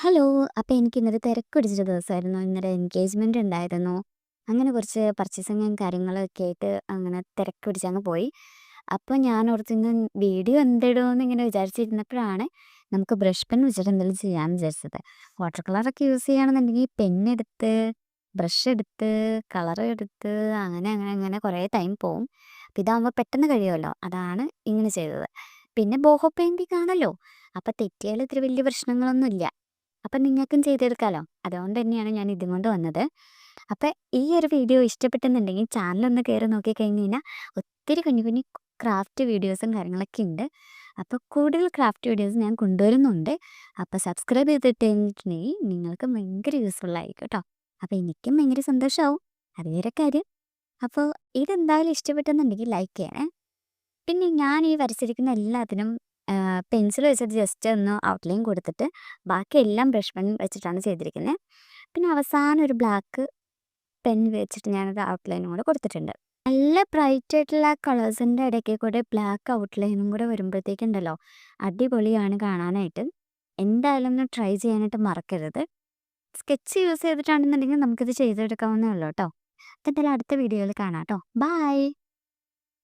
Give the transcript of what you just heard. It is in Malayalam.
ഹലോ. അപ്പോൾ എനിക്കിന്നൊരു തിരക്കുപിടിച്ച ദിവസമായിരുന്നു. ഇന്നൊരു എൻഗേജ്മെന്റ് ഉണ്ടായിരുന്നു. അങ്ങനെ കുറച്ച് പർച്ചേസിങ്ങും കാര്യങ്ങളൊക്കെ ആയിട്ട് അങ്ങനെ തിരക്ക് പിടിച്ചങ്ങ് പോയി. അപ്പോൾ ഞാൻ ഓർത്തു ഇന്ന് വീഡിയോ എന്തിടുമെന്ന് ഇങ്ങനെ വിചാരിച്ചിരുന്നപ്പോഴാണ് നമുക്ക് ബ്രഷ് പെൻ വെച്ചിട്ട് എന്തെങ്കിലും ചെയ്യാമെന്ന് വിചാരിച്ചത്. വാട്ടർ കളറൊക്കെ യൂസ് ചെയ്യുകയാണെന്നുണ്ടെങ്കിൽ പെന്നെടുത്ത് ബ്രഷ് എടുത്ത് കളർ എടുത്ത് അങ്ങനെ അങ്ങനെ അങ്ങനെ കുറേ ടൈം പോവും. അപ്പോൾ ഇതാകുമ്പോൾ പെട്ടെന്ന് കഴിയുമല്ലോ, അതാണ് ഇങ്ങനെ ചെയ്തത്. പിന്നെ ബോഹോ പെയിൻറ്റിംഗ് ആണല്ലോ, അപ്പോൾ തെറ്റിയാൽ ഇത്ര വലിയ പ്രശ്നങ്ങളൊന്നുമില്ല. അപ്പം നിങ്ങൾക്കും ചെയ്തെടുക്കാമല്ലോ, അതുകൊണ്ട് തന്നെയാണ് ഞാൻ ഇതും കൊണ്ട് വന്നത്. അപ്പം ഈ ഒരു വീഡിയോ ഇഷ്ടപ്പെട്ടെന്നുണ്ടെങ്കിൽ ചാനലൊന്ന് കയറി നോക്കിക്കഴിഞ്ഞ് കഴിഞ്ഞാൽ ഒത്തിരി കുഞ്ഞു കുഞ്ഞു ക്രാഫ്റ്റ് വീഡിയോസും കാര്യങ്ങളൊക്കെ ഉണ്ട്. അപ്പോൾ കൂടുതൽ ക്രാഫ്റ്റ് വീഡിയോസ് ഞാൻ കൊണ്ടുവരുന്നുണ്ട്. അപ്പോൾ സബ്സ്ക്രൈബ് ചെയ്തിട്ട് കഴിഞ്ഞിട്ടുണ്ടെങ്കിൽ നിങ്ങൾക്ക് ഭയങ്കര യൂസ്ഫുൾ ആയിരിക്കും കേട്ടോ. അപ്പോൾ എനിക്കും ഭയങ്കര സന്തോഷമാവും, അത് വേറെ കാര്യം. അപ്പോൾ ഇതെന്തായാലും ഇഷ്ടപ്പെട്ടെന്നുണ്ടെങ്കിൽ ലൈക്ക് ചെയ്യണേ. പിന്നെ ഞാൻ ഈ വരച്ചിരിക്കുന്ന എല്ലാത്തിനും പെൻസിൽ വെച്ചിട്ട് ജസ്റ്റ് ഒന്ന് ഔട്ട്ലൈൻ കൊടുത്തിട്ട് ബാക്കി എല്ലാം ബ്രഷ് പെൻ വെച്ചിട്ടാണ് ചെയ്തിരിക്കുന്നത്. പിന്നെ അവസാനം ഒരു ബ്ലാക്ക് പെൻ വെച്ചിട്ട് ഞാനൊരു ഔട്ട്ലൈനും കൂടെ കൊടുത്തിട്ടുണ്ട്. നല്ല ബ്രൈറ്റ് ആയിട്ടുള്ള കളേഴ്സിൻ്റെ ഇടയ്ക്ക് കൂടെ ബ്ലാക്ക് ഔട്ട്ലൈനും കൂടെ വരുമ്പോഴത്തേക്കുണ്ടല്ലോ, അടിപൊളിയാണ് കാണാനായിട്ട്. എന്തായാലും ഒന്ന് ട്രൈ ചെയ്യാനായിട്ട് മറക്കരുത്. സ്കെച്ച് യൂസ് ചെയ്തിട്ടാണെന്നുണ്ടെങ്കിൽ നമുക്കിത് ചെയ്തെടുക്കാവുന്നേ ഉള്ളൂ കേട്ടോ. അപ്പോൾ എന്തായാലും അടുത്ത വീഡിയോയിൽ കാണാം കേട്ടോ. ബൈ.